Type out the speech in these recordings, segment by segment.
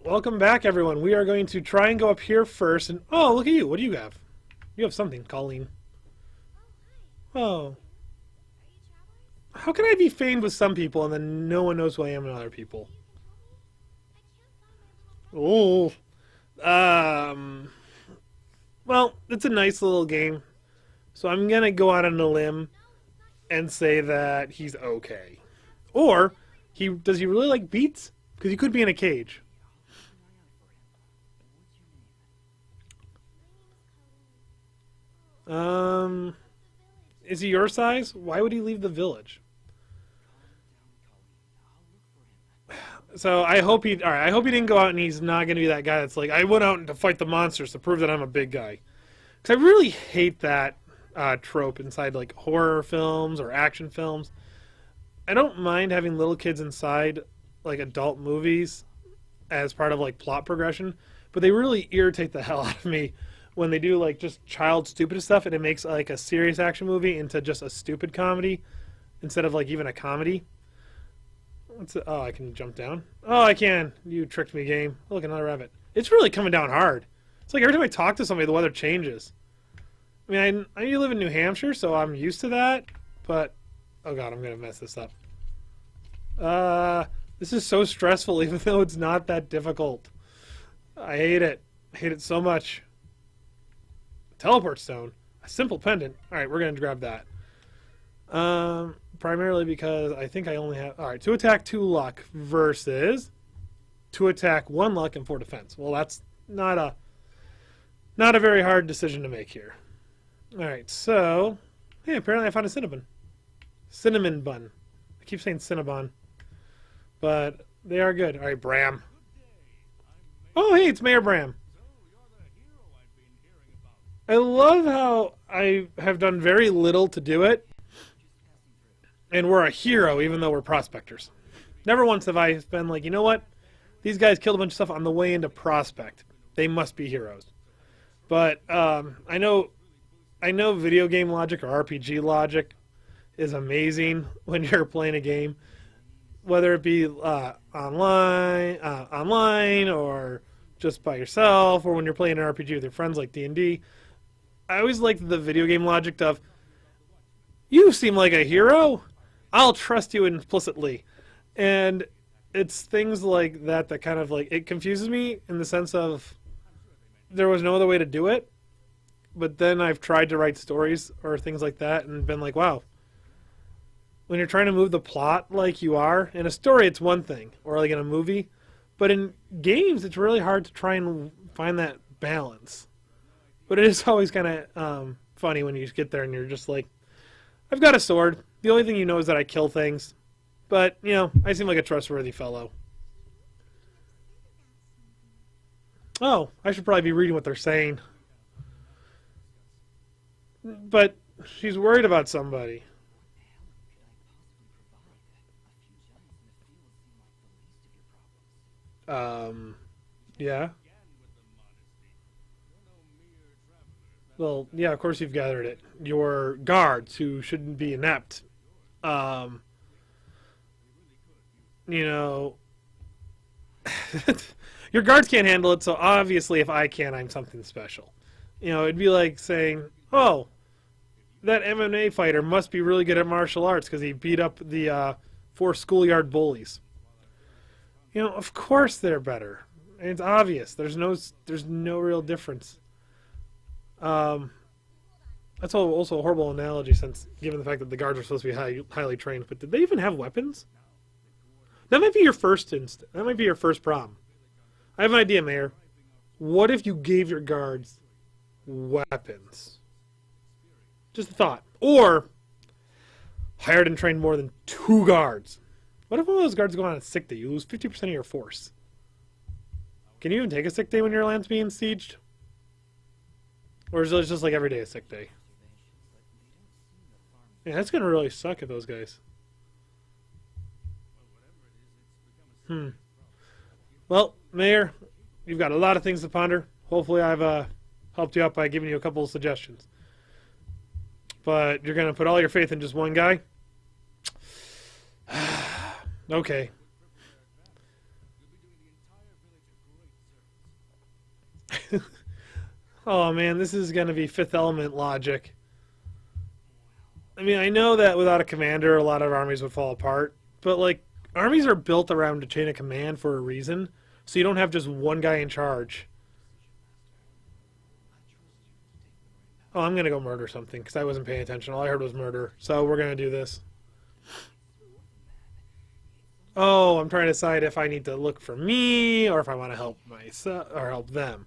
Welcome back, everyone. We are going to try and go up here first. And oh, look at you. What do you have? You have something, Colleen. Oh. How can I be famed with some people and then no one knows who I am with other people? Oh. Um. Well, it's a nice little game. So I'm going to go out on a limb and say that he's okay. Or, does he really like beats? Because he could be in a cage. Is he your size? Why would he leave the village? So I hope he. All right, I hope he didn't go out and he's not going to be that guy that's like, I went out to fight the monsters to prove that I'm a big guy. Because I really hate that trope inside like horror films or action films. I don't mind having little kids inside like adult movies as part of like plot progression, but they really irritate the hell out of me when they do like just child stupid stuff and it makes like a serious action movie into just a stupid comedy instead of like even a comedy. Oh, I can jump down. Oh, I can. You tricked me, game. Look, another rabbit. It's really coming down hard. It's like every time I talk to somebody, the weather changes. I mean, I live in New Hampshire, so I'm used to that. But, oh god, I'm gonna mess this up. This is so stressful, even though it's not that difficult. I hate it. I hate it so much. Teleport stone. A simple pendant. Alright, we're gonna grab that. Primarily because I think I only have... Alright, 2 attack, 2 luck versus 2 attack, 1 luck, and 4 defense. Well, that's not a very hard decision to make here. Alright, so... Hey, apparently I found a cinnamon. Cinnamon bun. I keep saying Cinnabon. But they are good. Alright, Bram. Oh, hey, it's Mayor Bram. I love how I have done very little to do it. And we're a hero even though we're prospectors. Never once have I been like, you know what? These guys killed a bunch of stuff on the way into Prospect. They must be heroes. But I know video game logic or RPG logic is amazing when you're playing a game. Whether it be online or just by yourself or when you're playing an RPG with your friends like D&D. I always liked the video game logic of, you seem like a hero, I'll trust you implicitly. And it's things like that that kind of like, it confuses me in the sense of there was no other way to do it. But then I've tried to write stories or things like that and been like, wow. When you're trying to move the plot like you are, in a story it's one thing, or like in a movie. But in games it's really hard to try and find that balance. But it is always kind of funny when you get there and you're just like, I've got a sword. The only thing you know is that I kill things. But, you know, I seem like a trustworthy fellow. Oh, I should probably be reading what they're saying. But she's worried about somebody. Yeah. Well, yeah, of course you've gathered it. Your guards, who shouldn't be inept. You know... Your guards can't handle it, so obviously if I can, I'm something special. You know, it'd be like saying, oh, that MMA fighter must be really good at martial arts because he beat up the 4 schoolyard bullies. You know, of course they're better. And it's obvious. There's no real difference. That's also a horrible analogy, since given the fact that the guards are supposed to be highly trained. But did they even have weapons? That might be your first That might be your first problem. I have an idea, Mayor. What if you gave your guards weapons? Just a thought. Or hired and trained more than 2 guards. What if one of those guards go on a sick day? You lose 50% of your force. Can you even take a sick day when your land's being sieged? Or is it just like every day a sick day? Yeah, that's going to really suck at those guys. Well, Mayor, you've got a lot of things to ponder. Hopefully I've helped you out by giving you a couple of suggestions. But you're going to put all your faith in just one guy? Okay. Oh man, this is gonna be Fifth Element logic. I mean, I know that without a commander, a lot of armies would fall apart, but like, armies are built around a chain of command for a reason, so you don't have just one guy in charge. Oh, I'm gonna go murder something because I wasn't paying attention. All I heard was murder, so we're gonna do this. Oh, I'm trying to decide if I need to look for me or if I want to help myself or help them.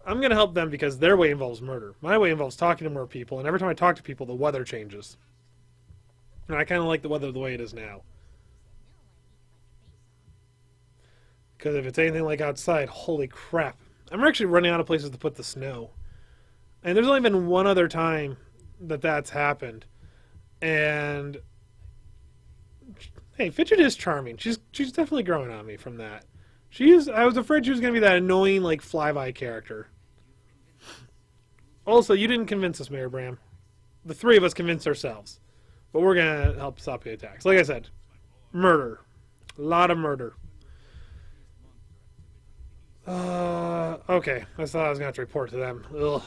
I'm gonna help them because their way involves murder. My way involves talking to more people, and every time I talk to people, the weather changes. And I kind of like the weather the way it is now. Because if it's anything like outside, holy crap. I'm actually running out of places to put the snow. And there's only been one other time that that's happened. And hey, Fidget is charming. She's definitely growing on me from that. I was afraid she was going to be that annoying, like, flyby character. Also, you didn't convince us, Mayor Bram. The three of us convinced ourselves. But we're going to help stop the attacks. Like I said, murder. A lot of murder. Okay. I thought I was going to have to report to them. Ugh.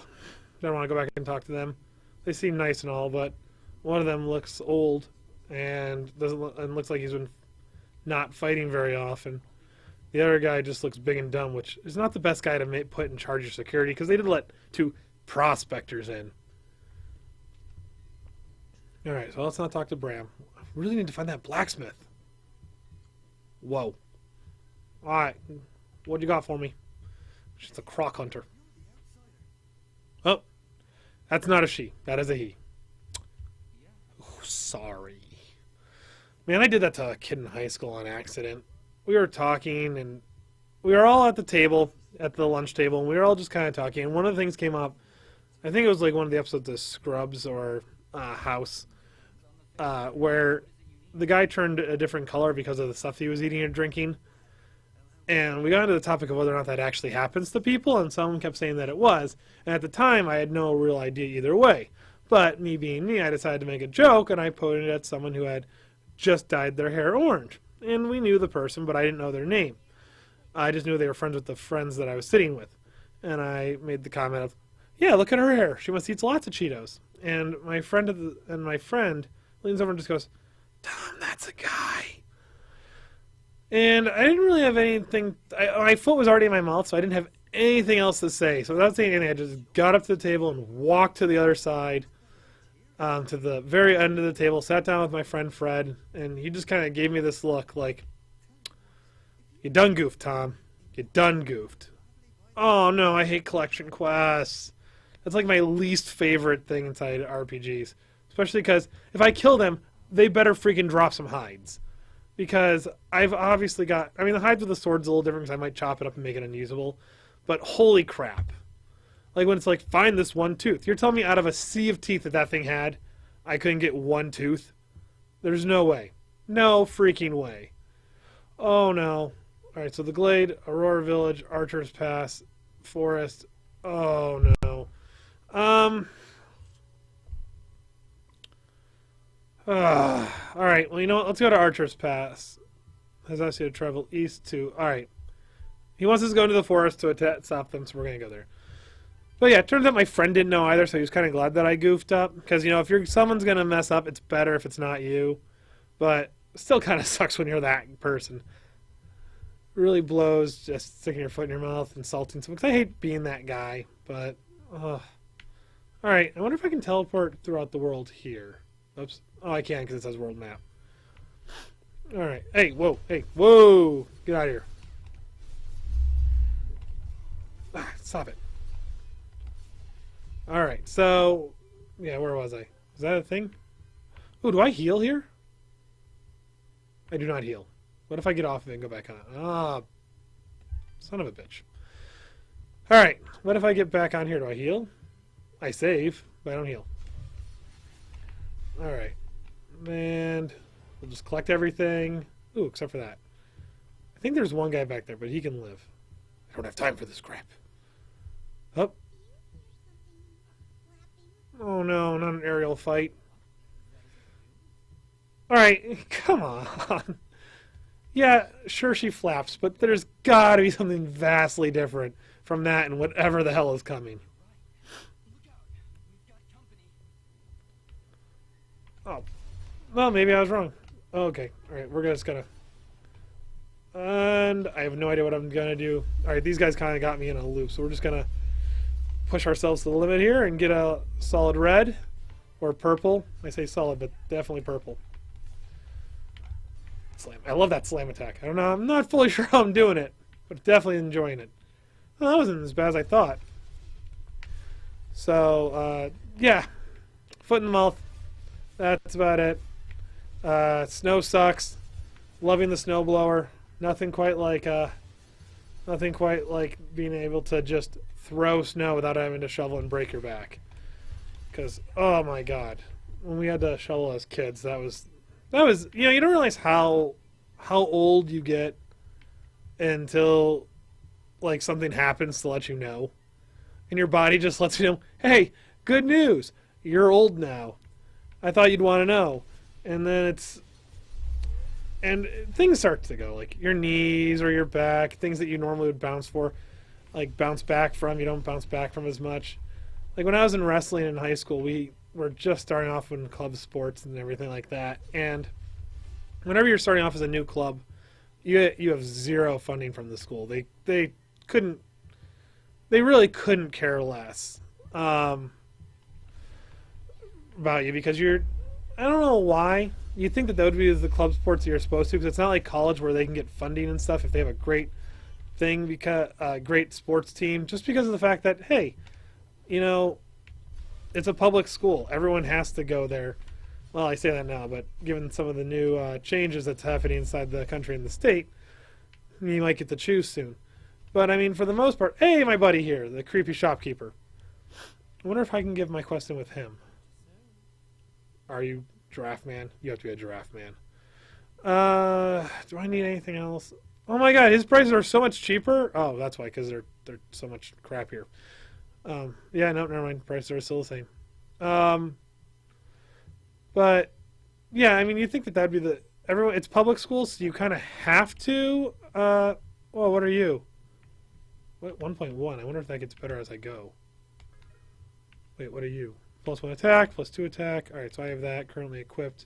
Don't want to go back and talk to them. They seem nice and all, but one of them looks old and looks like he's been not fighting very often. The other guy just looks big and dumb, which is not the best guy to put in charge of security because they did let two prospectors in. Alright, so let's not talk to Bram. I really need to find that blacksmith. Whoa. Alright, what you got for me? She's a croc hunter. Oh, that's not a she. That is a he. Oh, sorry. Man, I did that to a kid in high school on accident. We were talking, and we were all at the table, at the lunch table, and we were all just kind of talking. And one of the things came up, I think it was like one of the episodes of Scrubs or House, where the guy turned a different color because of the stuff he was eating or drinking. And we got into the topic of whether or not that actually happens to people, and someone kept saying that it was. And at the time, I had no real idea either way. But me being me, I decided to make a joke, and I pointed at someone who had just dyed their hair orange. And we knew the person, but I didn't know their name. I just knew they were friends with the friends that I was sitting with. And I made the comment of, yeah, look at her hair. She must eat lots of Cheetos. And my friend leans over and just goes, Tom, that's a guy. And I didn't really have anything. My foot was already in my mouth, so I didn't have anything else to say. So without saying anything, I just got up to the table and walked to the other side, to the very end of the table, sat down with my friend Fred, and he just kind of gave me this look like, you done goofed, Tom. You done goofed. Oh, no, I hate collection quests. That's like my least favorite thing inside RPGs. Especially because if I kill them, they better freaking drop some hides. Because I've obviously got... I mean, the hides with the sword's a little different because I might chop it up and make it unusable. But holy crap. Like when it's like, find this one tooth. You're telling me out of a sea of teeth that thing had, I couldn't get one tooth? There's no way. No freaking way. Oh no. Alright, so the Glade, Aurora Village, Archer's Pass, Forest. Oh no. Alright, well, you know what? Let's go to Archer's Pass. Has asked you to travel east to... Alright. He wants us to go into the forest to stop them, so we're going to go there. But yeah, it turns out my friend didn't know either, so he was kind of glad that I goofed up. Because, you know, if someone's going to mess up, it's better if it's not you. But it still kind of sucks when you're that person. Really blows just sticking your foot in your mouth, insulting someone. Because I hate being that guy. But, Alright, I wonder if I can teleport throughout the world here. Oops. Oh, I can because it says world map. Alright. Hey, whoa. Hey, whoa. Get out of here. Ah, stop it. Alright, so... Yeah, where was I? Is that a thing? Ooh, do I heal here? I do not heal. What if I get off of it and go back on? Ah, son of a bitch. Alright, what if I get back on here? Do I heal? I save, but I don't heal. Alright. And we'll just collect everything. Ooh, except for that. I think there's one guy back there, but he can live. I don't have time for this crap. Oh. Oh no, not an aerial fight. Alright, come on. Yeah, sure she flaps, but there's gotta be something vastly different from that and whatever the hell is coming. Oh, well, maybe I was wrong. Okay, alright, we're just gonna... And I have no idea what I'm gonna do. Alright, these guys kind of got me in a loop, so we're just gonna push ourselves to the limit here and get a solid red or purple. I say solid, but definitely purple. Slam. I love that slam attack. I don't know. I'm not fully sure how I'm doing it, but definitely enjoying it. Well, that wasn't as bad as I thought. So, yeah. Foot in the mouth. That's about it. Snow sucks. Loving the snowblower. Nothing quite like being able to just throw snow without having to shovel and break your back. Because, oh my god, when we had to shovel as kids, that was you don't realize how old you get until like something happens to let you know, and your body just lets you know, hey, good news, you're old now. I thought you'd want to know, and then things start to go, like your knees or your back, things that you normally would bounce back from, you don't bounce back from as much. Like when I was in wrestling in high school, we were just starting off in club sports and everything like that. And whenever you're starting off as a new club, you have zero funding from the school. They really couldn't care less about you because I don't know why. You'd think that would be the club sports that you're supposed to, because it's not like college where they can get funding and stuff if they have a great thing, because great sports team, just because of the fact that, hey, it's a public school. Everyone has to go there. Well, I say that now, but given some of the new changes that's happening inside the country and the state, you might get to choose soon. But, I mean, for the most part, hey, my buddy here, the creepy shopkeeper. I wonder if I can give my quest in with him. Are you Giraffe Man? You have to be a Giraffe Man. Do I need anything else? Oh my god, his prices are so much cheaper. Oh, that's why, because they're so much crappier. Yeah, no, never mind. Prices are still the same. But yeah, I mean, you think that would be everyone. It's public schools, so you kind of have to. Well, what are you? What 1.1? I wonder if that gets better as I go. Wait, what are you? +1 attack, +2 attack. All right, so I have that currently equipped.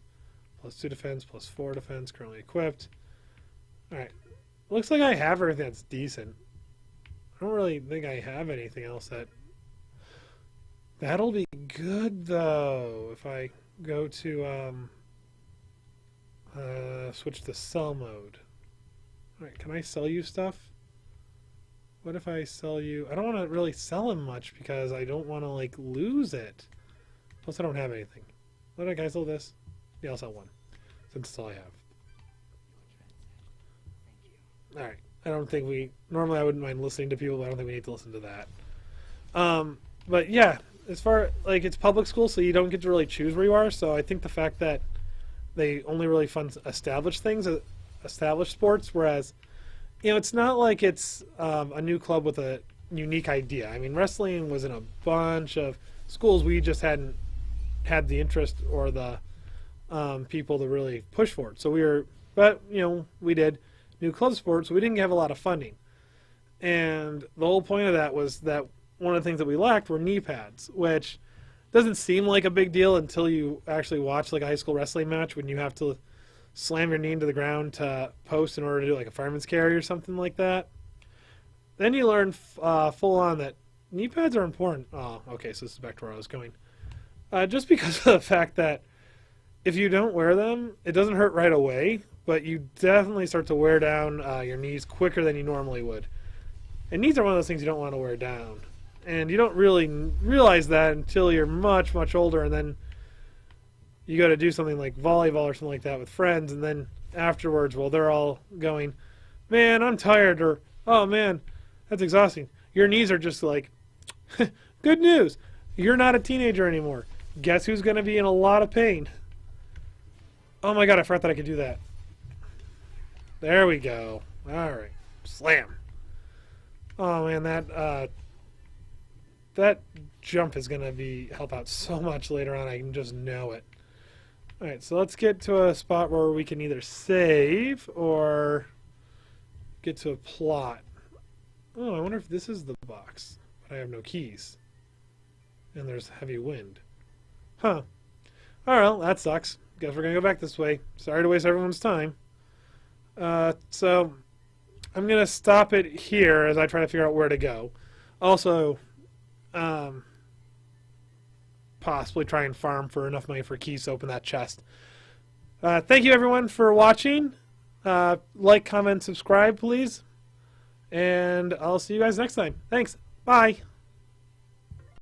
+2 defense, +4 defense currently equipped. All right, looks like I have everything that's decent. I don't really think I have anything else that'll be good though. If I go to switch to sell mode. All right, can I sell you stuff? What if I sell you? I don't want to really sell him much because I don't want to like lose it. Plus, I don't have anything. Can I sell this? Yeah, I'll sell one, since that's all I have. All right. I don't think normally I wouldn't mind listening to people, but I don't think we need to listen to that. But yeah, as far like it's public school, so you don't get to really choose where you are. So I think the fact that they only really fund established things, established sports, whereas it's not like it's a new club with a unique idea. I mean, wrestling was in a bunch of schools. We just hadn't had the interest or the people to really push for it. So we did new club sports, so we didn't have a lot of funding. And the whole point of that was that one of the things that we lacked were knee pads, which doesn't seem like a big deal until you actually watch like a high school wrestling match when you have to slam your knee into the ground to post in order to do like a fireman's carry or something like that. Then you learn full on that knee pads are important. Oh, okay, so this is back to where I was going. Just because of the fact that if you don't wear them, it doesn't hurt right away, but you definitely start to wear down your knees quicker than you normally would. And knees are one of those things you don't want to wear down. And you don't really realize that until you're much, much older, and then you go to do something like volleyball or something like that with friends, and then afterwards, well, they're all going, man, I'm tired, or, oh, man, that's exhausting. Your knees are just like, good news, you're not a teenager anymore. Guess who's going to be in a lot of pain? Oh, my God, I forgot that I could do that. There we go. All right. Slam. Oh, man, that jump is going to help out so much later on. I can just know it. Alright, so let's get to a spot where we can either save or get to a plot. Oh, I wonder if this is the box. But I have no keys. And there's heavy wind. Huh. Alright, well, that sucks. Guess we're gonna go back this way. Sorry to waste everyone's time. So I'm gonna stop it here as I try to figure out where to go. Also, possibly try and farm for enough money for keys to open that chest. Thank you everyone for watching. Like, comment, subscribe, please. And I'll see you guys next time. Thanks. Bye.